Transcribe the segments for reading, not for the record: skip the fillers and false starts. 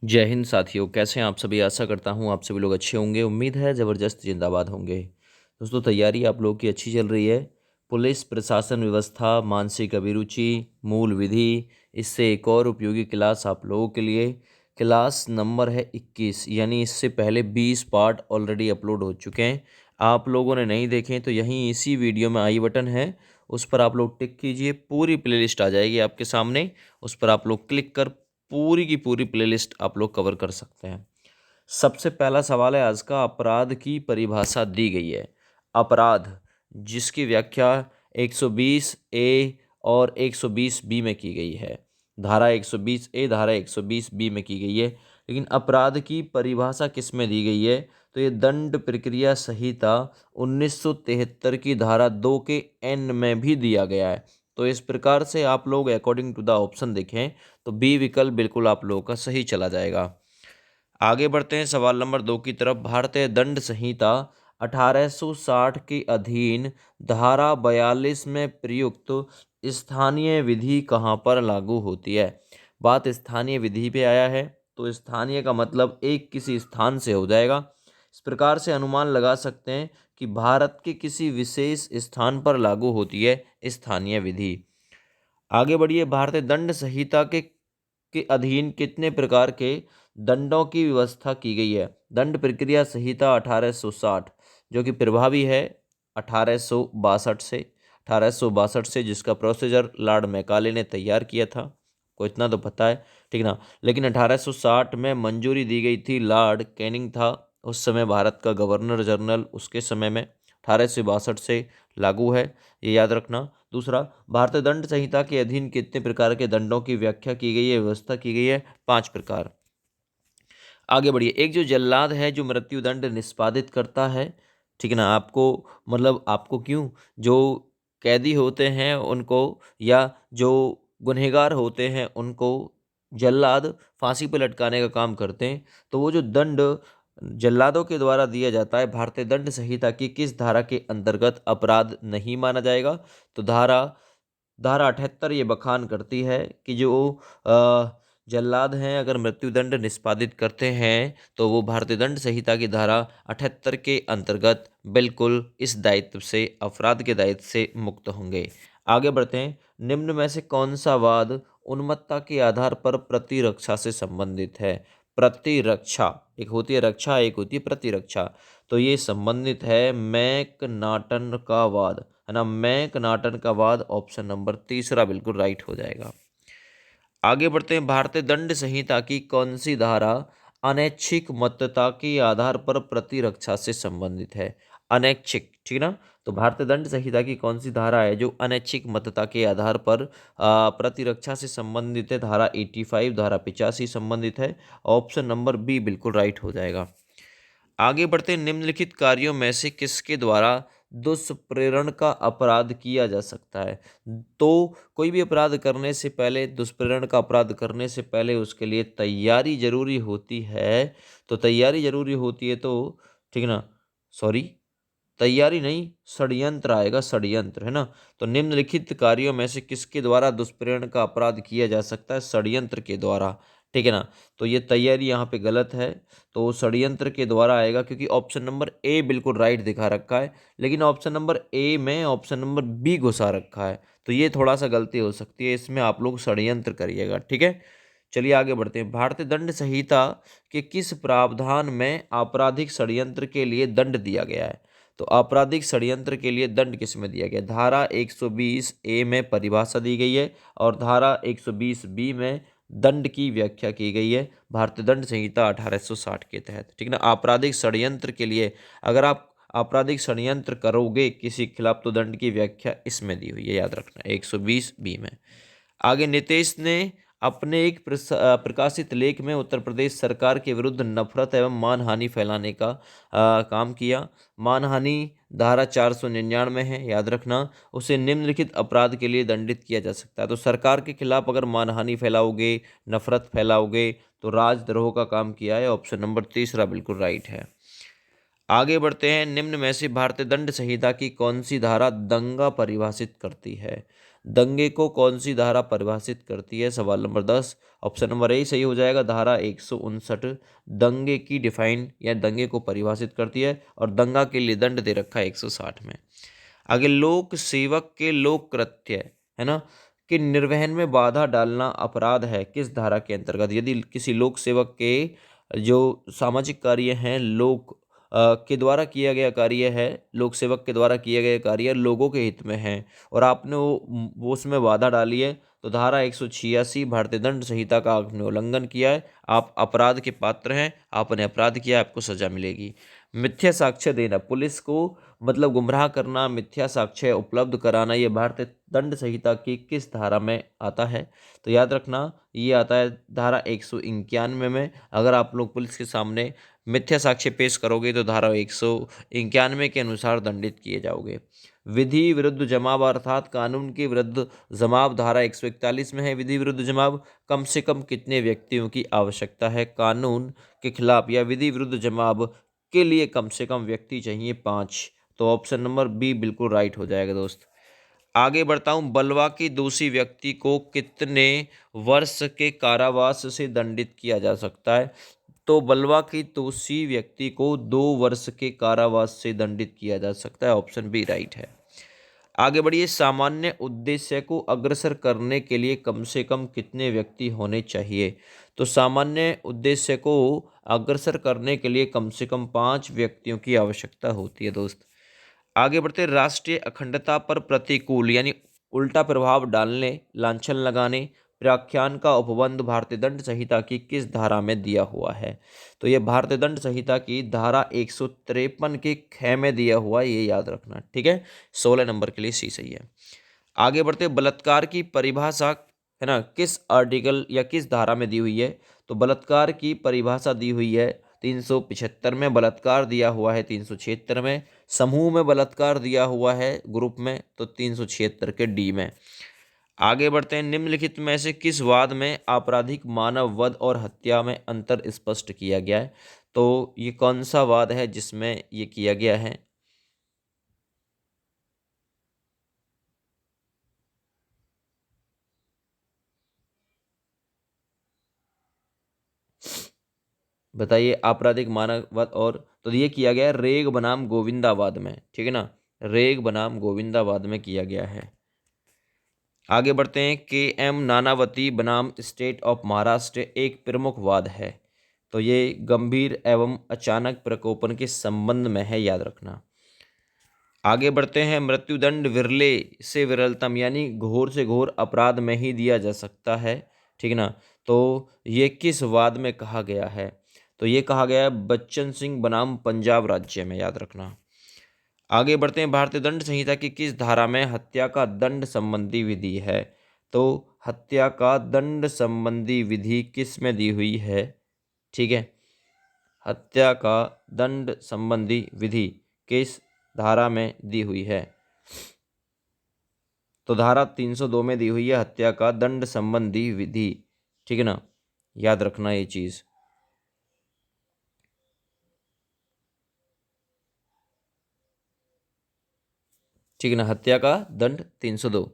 जय हिंद साथियों, कैसे हैं आप सभी। आशा करता हूं आप सभी लोग अच्छे होंगे। उम्मीद है ज़बरदस्त जिंदाबाद होंगे। दोस्तों, तैयारी आप लोगों की अच्छी चल रही है। पुलिस प्रशासन व्यवस्था, मानसिक अभिरुचि, मूल विधि, इससे एक और उपयोगी क्लास आप लोगों के लिए। क्लास नंबर है 21, यानी इससे पहले 20 पार्ट ऑलरेडी अपलोड हो चुके हैं। आप लोगों ने नहीं देखे तो यहीं इसी वीडियो में आई बटन है, उस पर आप लोग टिक कीजिए। पूरी प्लेलिस्ट आ जाएगी आपके सामने, उस पर आप लोग क्लिक कर पूरी की पूरी प्लेलिस्ट आप लोग कवर कर सकते हैं। सबसे पहला सवाल है आज का, अपराध की परिभाषा दी गई है। अपराध, जिसकी व्याख्या 120 ए और 120 बी में की गई है। धारा 120 ए, धारा 120 बी में की गई है। लेकिन अपराध की परिभाषा किस में दी गई है, तो ये दंड प्रक्रिया संहिता 1973 की धारा 2 के एन में भी दिया गया है। तो इस प्रकार से आप लोग अकॉर्डिंग टू द ऑप्शन देखें तो बी विकल्प बिल्कुल आप लोगों का सही चला जाएगा। आगे बढ़ते हैं सवाल नंबर 2 की तरफ। भारतीय दंड संहिता 1860 के अधीन धारा 42 में प्रयुक्त स्थानीय विधि कहाँ पर लागू होती है। बात स्थानीय विधि पे आया है, तो स्थानीय का मतलब एक किसी स्थान से हो जाएगा। इस प्रकार से अनुमान लगा सकते हैं कि भारत के किसी विशेष स्थान पर लागू होती है स्थानीय विधि। आगे बढ़िए। भारतीय दंड संहिता के अधीन कितने प्रकार के दंडों की व्यवस्था की गई है। दंड प्रक्रिया संहिता 1860 जो कि प्रभावी है 1862 से जिसका प्रोसीजर लॉर्ड मैकाले ने तैयार किया था, को इतना तो पता है, ठीक ना। लेकिन 1860 में मंजूरी दी गई थी, लॉर्ड कैनिंग था उस समय भारत का गवर्नर जनरल, उसके समय में 1862 से लागू है, ये याद रखना। दूसरा, भारतीय दंड संहिता के अधीन कितने प्रकार के दंडों की व्याख्या की गई है, व्यवस्था की गई है, 5 प्रकार। आगे बढ़िए। एक जो जल्लाद है जो मृत्युदंड निष्पादित करता है, ठीक है ना। आपको मतलब आपको क्यों, जो कैदी होते हैं उनको या जो गुनहगार होते हैं उनको जल्लाद फांसी पर लटकाने का काम करते हैं। तो वो जो दंड जल्लादों के द्वारा दिया जाता है, भारतीय दंड संहिता की किस धारा के अंतर्गत अपराध नहीं माना जाएगा। तो धारा धारा 78 ये बखान करती है कि जो जल्लाद हैं अगर मृत्युदंड निष्पादित करते हैं तो वो भारतीय दंड संहिता की धारा 78 के अंतर्गत बिल्कुल इस दायित्व से, अपराध के दायित्व से मुक्त होंगे। आगे बढ़ते हैं। निम्न में से कौन सा वाद उन्मत्तता के आधार पर प्रतिरक्षा से संबंधित है। प्रतिरक्षा, एक होती है रक्षा, एक होती है प्रतिरक्षा। तो ये संबंधित है मैकनाटन का वाद, है ना। मैकनाटन का वाद ऑप्शन नंबर तीसरा बिल्कुल राइट हो जाएगा। आगे बढ़ते हैं। भारतीय दंड संहिता की कौन सी धारा अनैच्छिक मतता के आधार पर प्रतिरक्षा से संबंधित है। अनैच्छिक, ठीक ना। तो भारतीय दंड संहिता की कौन सी धारा है जो अनैच्छिक मतता के आधार पर प्रतिरक्षा से संबंधित है। धारा 85, धारा 85 संबंधित है। ऑप्शन नंबर बी बिल्कुल राइट हो जाएगा। आगे बढ़ते हैं। निम्नलिखित कार्यों में से किसके द्वारा दुष्प्रेरण का अपराध किया जा सकता है। तो कोई भी अपराध करने से पहले, दुष्प्रेरण का अपराध करने से पहले उसके लिए तैयारी जरूरी होती है। तो तैयारी जरूरी होती है, तो ठीक है ना, सॉरी तैयारी नहीं, षड्यंत्र आएगा, षड्यंत्र, है ना। तो निम्नलिखित कार्यों में से किसके द्वारा दुष्प्रेरण का अपराध किया जा सकता है। षड्यंत्र के द्वारा, ठीक है ना। तो ये तैयारी यहाँ पे गलत है, तो षड्यंत्र के द्वारा आएगा, क्योंकि ऑप्शन नंबर ए बिल्कुल राइट दिखा रखा है, लेकिन ऑप्शन नंबर ए में ऑप्शन नंबर बी घुसा रखा है, तो ये थोड़ा सा गलती हो सकती है, इसमें आप लोग षड्यंत्र करिएगा, ठीक है। चलिए आगे बढ़ते हैं। भारतीय दंड संहिता के किस प्रावधान में आपराधिक षड्यंत्र के लिए दंड दिया गया है। तो आपराधिक षड्यंत्र के लिए दंड किस में दिया गया। धारा 120 ए में परिभाषा दी गई है और धारा 120 बी में दंड की व्याख्या की गई है भारतीय दंड संहिता 1860 के तहत, ठीक ना। आपराधिक षड्यंत्र के लिए अगर आप आपराधिक षड्यंत्र करोगे किसी के खिलाफ तो दंड की व्याख्या इसमें दी हुई है, याद रखना 120 बी में। आगे, नीतीश ने अपने एक प्रकाशित लेख में उत्तर प्रदेश सरकार के विरुद्ध नफरत एवं मानहानि फैलाने का काम किया। मानहानि धारा 499 है, याद रखना। उसे निम्नलिखित अपराध के लिए दंडित किया जा सकता है। तो सरकार के खिलाफ अगर मानहानि फैलाओगे, नफरत फैलाओगे, तो राजद्रोह का काम किया है। ऑप्शन नंबर तीसरा बिल्कुल राइट है। आगे बढ़ते हैं। निम्न में से भारतीय दंड संहिता की कौन सी धारा दंगा परिभाषित करती है। दंगे को कौन सी धारा परिभाषित करती है? सवाल नंबर 10 ऑप्शन नंबर ए सही हो जाएगा। धारा 159 दंगे की डिफाइन या दंगे को परिभाषित करती है और दंगा के लिए दंड दे रखा है 160 में। आगे लोक सेवक के लोक कृत्य है ना कि निर्वहन में बाधा डालना अपराध है किस धारा के अंतर्गत? यदि किसी लोक सेवक के जो सामाजिक कार्य हैं लोक के द्वारा किया गया कार्य है, लोक सेवक के द्वारा किया गया कार्य लोगों के हित में है और आपने वो उसमें बाधा डाली है तो धारा 186 भारतीय दंड संहिता का आपने उल्लंघन किया है, आप अपराध के पात्र हैं, आपने अपराध किया, आपको सजा मिलेगी। मिथ्या साक्ष्य देना, पुलिस को मतलब गुमराह करना, मिथ्या साक्ष्य उपलब्ध कराना, ये भारतीय दंड संहिता की किस धारा में आता है? तो याद रखना ये आता है धारा 191 में। अगर आप लोग पुलिस के सामने मिथ्या साक्ष्य पेश करोगे तो धारा 191 के अनुसार दंडित किए जाओगे। विधि विरुद्ध जमाव अर्थात कानून के विरुद्ध जमाव धारा 141 में है। विधि विरुद्ध जमाव कम से कम कितने व्यक्तियों की आवश्यकता है? कानून के खिलाफ या विधि विरुद्ध जमाव के लिए कम से कम व्यक्ति चाहिए 5। तो ऑप्शन नंबर बी बिल्कुल राइट हो जाएगा दोस्त। आगे बढ़ता हूं, बलवा के दोषी व्यक्ति को कितने वर्ष के कारावास से दंडित किया जा सकता है? तो बलवा के दोषी व्यक्ति को 2 वर्ष के कारावास से दंडित किया जा सकता है। ऑप्शन बी राइट है। आगे बढ़िए, सामान्य उद्देश्य को अग्रसर करने के लिए कम से कम कितने व्यक्ति होने चाहिए? तो सामान्य उद्देश्य को अग्रसर करने के लिए कम से कम 5 व्यक्तियों की आवश्यकता होती है दोस्त। आगे बढ़ते, राष्ट्रीय अखंडता पर प्रतिकूल यानी उल्टा प्रभाव डालने, लांछन लगाने, व्याख्यान का उपबंध भारतीय दंड संहिता की किस धारा में दिया हुआ है? तो यह भारतीय दंड संहिता की धारा 153 के ख में दिया हुआ है, ये याद रखना, ठीक है। 16 नंबर के लिए सी सही है। आगे बढ़ते, बलात्कार की परिभाषा है ना किस आर्टिकल या किस धारा में दी हुई है? तो बलात्कार की परिभाषा दी हुई है 375 में, बलात्कार दिया हुआ है 376 में, समूह में बलात्कार दिया हुआ है ग्रुप में तो 376 के डी में। आगे बढ़ते हैं, निम्नलिखित में से किस वाद में आपराधिक मानव वध और हत्या में अंतर स्पष्ट किया गया है? तो ये कौन सा वाद है जिसमें ये किया गया है? बताइए, आपराधिक मानव वध और तो ये किया गया है रेग बनाम गोविंदावाद में, ठीक है ना, रेग बनाम गोविंदावाद में किया गया है। आगे बढ़ते हैं, के एम नानावती बनाम स्टेट ऑफ महाराष्ट्र एक प्रमुख वाद है। तो ये गंभीर एवं अचानक प्रकोपन के संबंध में है, याद रखना। आगे बढ़ते हैं, मृत्युदंड विरले से विरलतम यानी घोर से घोर अपराध में ही दिया जा सकता है, ठीक है ना। तो ये किस वाद में कहा गया है? तो ये कहा गया है बच्चन सिंह बनाम पंजाब राज्य में, याद रखना। आगे बढ़ते हैं, भारतीय दंड संहिता की किस धारा में हत्या का दंड संबंधी विधि है? तो हत्या का दंड संबंधी विधि किस में दी हुई है? ठीक है, हत्या का दंड संबंधी विधि किस धारा में दी हुई है? तो धारा 302 में दी हुई है हत्या का दंड संबंधी विधि, ठीक है ना, याद रखना ये चीज। ठीक है ना, हत्या का दंड 302।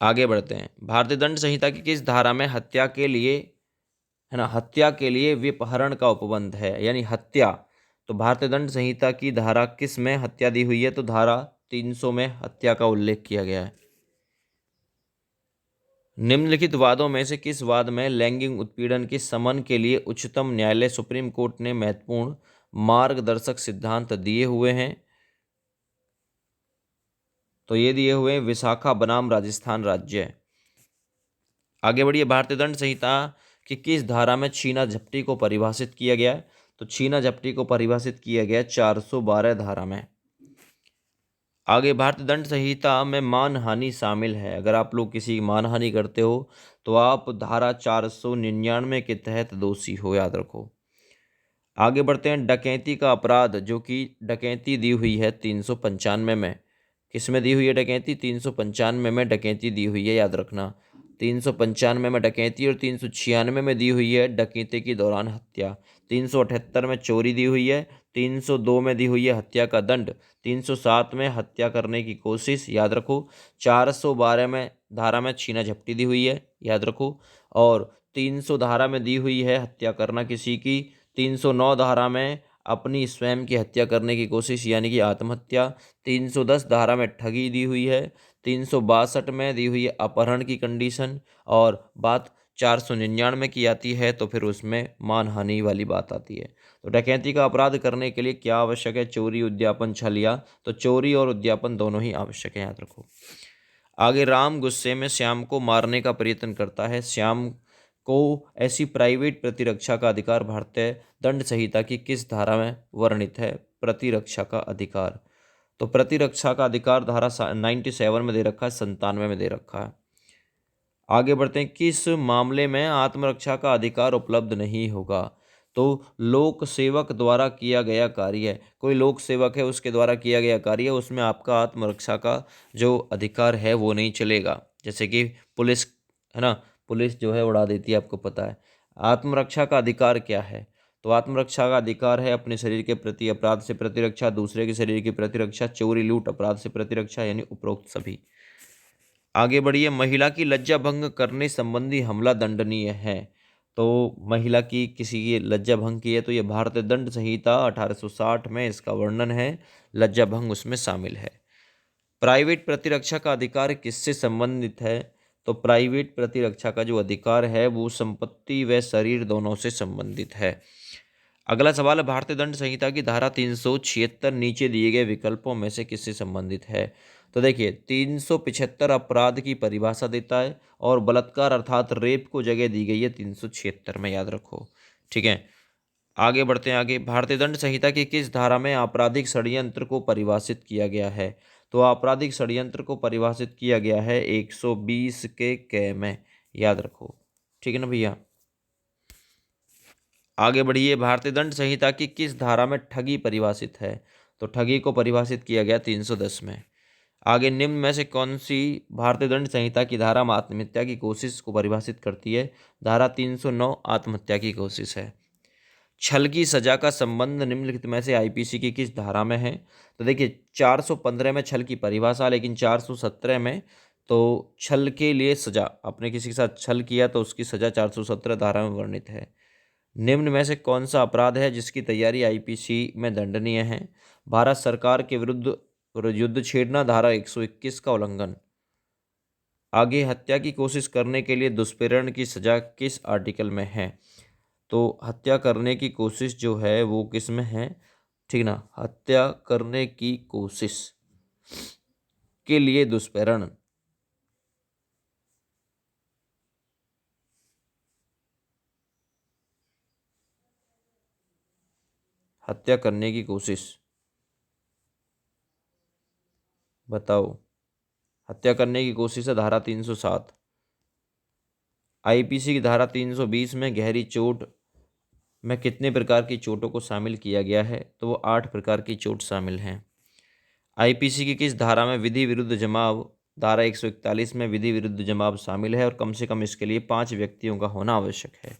आगे बढ़ते हैं, भारतीय दंड संहिता की किस धारा में हत्या के लिए है ना हत्या के लिए व्यपहरण का उपबंध है यानी हत्या? तो भारतीय दंड संहिता की धारा किस में हत्या दी हुई है? तो धारा 300 में हत्या का उल्लेख किया गया है। निम्नलिखित वादों में से किस वाद में लैंगिक उत्पीड़न के समन के लिए उच्चतम न्यायालय सुप्रीम कोर्ट ने महत्वपूर्ण मार्गदर्शक सिद्धांत दिए हुए हैं? तो ये दिए हुए हैं विशाखा बनाम राजस्थान राज्य। आगे बढ़िए, भारतीय दंड संहिता की किस धारा में छीना झपटी को परिभाषित किया गया है? तो छीना झपटी को परिभाषित किया गया 412 धारा में। आगे, भारतीय दंड संहिता में मानहानि शामिल है। अगर आप लोग किसी की मानहानि करते हो तो आप धारा 499 के तहत दोषी हो, याद रखो। आगे बढ़ते हैं, डकैती का अपराध जो कि डकैती दी हुई है 395 में, किस में दी हुई है डकैती? 395 में डकैती दी हुई है, याद रखना। 395 में डकैती और 396 में दी हुई है डकैती के दौरान हत्या। 378 में चोरी दी हुई है, 302 में दी हुई है हत्या का दंड, 307 में हत्या करने की कोशिश, याद रखो। 412 में धारा में छीना झपटी दी हुई है, याद रखो। और 300 धारा में दी हुई है हत्या करना किसी की। 309 धारा में अपनी स्वयं की हत्या करने की कोशिश यानी कि आत्महत्या। 310 धारा में ठगी दी हुई है। 362 में दी हुई है अपहरण की कंडीशन। और बात 499 की आती है तो फिर उसमें मानहानि वाली बात आती है। तो डकैती का अपराध करने के लिए क्या आवश्यक है? चोरी, उद्यापन, छलिया। तो चोरी और उद्यापन दोनों ही आवश्यक है, याद रखो। आगे, राम गुस्से में श्याम को मारने का प्रयत्न करता है। श्याम को ऐसी प्राइवेट प्रतिरक्षा का अधिकार भारतीय दंड संहिता की किस धारा में वर्णित है? प्रतिरक्षा का अधिकार। तो प्रतिरक्षा का अधिकार धारा 97 में दे रखा है, 97 में दे रखा है। आगे बढ़ते हैं, किस मामले में आत्मरक्षा का अधिकार उपलब्ध नहीं होगा? तो लोक सेवक द्वारा किया गया कार्य, कोई लोक सेवक है उसके द्वारा किया गया कार्य, उसमें आपका आत्मरक्षा का जो अधिकार है वो नहीं चलेगा। जैसे कि पुलिस है ना, पुलिस जो है उड़ा देती है, आपको पता है। आत्मरक्षा का अधिकार क्या है? तो आत्मरक्षा का अधिकार है अपने शरीर के प्रति अपराध से प्रतिरक्षा, दूसरे के शरीर की प्रतिरक्षा, चोरी लूट अपराध से प्रतिरक्षा, यानी उपरोक्त सभी। आगे बढ़िए, महिला की लज्जा भंग करने संबंधी हमला दंडनीय है। तो महिला की किसी की लज्जा भंग की है तो ये भारतीय दंड संहिता 1860 में इसका वर्णन है, लज्जा भंग उसमें शामिल है। प्राइवेट प्रतिरक्षा का अधिकार किससे संबंधित है? तो प्राइवेट प्रतिरक्षा का जो अधिकार है वो संपत्ति व शरीर दोनों से संबंधित है। अगला सवाल है, भारतीय दंड संहिता की धारा 376 नीचे दिए गए विकल्पों में से किससे संबंधित है? तो देखिए, 375 अपराध की परिभाषा देता है और बलात्कार अर्थात रेप को जगह दी गई है 376 में, याद रखो। ठीक है, आगे बढ़ते हैं। आगे, भारतीय दंड संहिता की किस धारा में आपराधिक षड्यंत्र को परिभाषित किया गया है? तो आपराधिक षड्यंत्र को परिभाषित किया गया है 120 के क में, याद रखो। ठीक है ना भैया। आगे बढ़िए, भारतीय दंड संहिता की किस धारा में ठगी परिभाषित है? तो ठगी को परिभाषित किया गया 310 में। आगे, निम्न में से कौन सी भारतीय दंड संहिता की धारा आत्महत्या की कोशिश को परिभाषित करती है? धारा 309 आत्महत्या की कोशिश है। छल की सजा का संबंध निम्नलिखित में से आईपीसी की किस धारा में है? तो देखिए, 415 में छल की परिभाषा, लेकिन 417 में तो छल के लिए सजा, आपने किसी के साथ छल किया तो उसकी सजा 417 धारा में वर्णित है। निम्न में से कौन सा अपराध है जिसकी तैयारी आईपीसी में दंडनीय है? भारत सरकार के विरुद्ध युद्ध छेड़ना, धारा 121 का उल्लंघन। आगे, हत्या की कोशिश करने के लिए दुष्प्रेरण की सजा किस आर्टिकल में है? तो हत्या करने की कोशिश जो है वो किस में है? ठीक ना, हत्या करने की कोशिश के लिए दुष्प्रेरण, हत्या करने की कोशिश, बताओ। हत्या करने की कोशिश है धारा 307। आईपीसी की धारा 320 में गहरी चोट में कितने प्रकार की चोटों को शामिल किया गया है? तो वो 8 प्रकार की चोट शामिल हैं। आईपीसी की किस धारा में विधि विरुद्ध जमाव, धारा 141 में विधि विरुद्ध जमाव शामिल है और कम से कम इसके लिए 5 व्यक्तियों का होना आवश्यक है।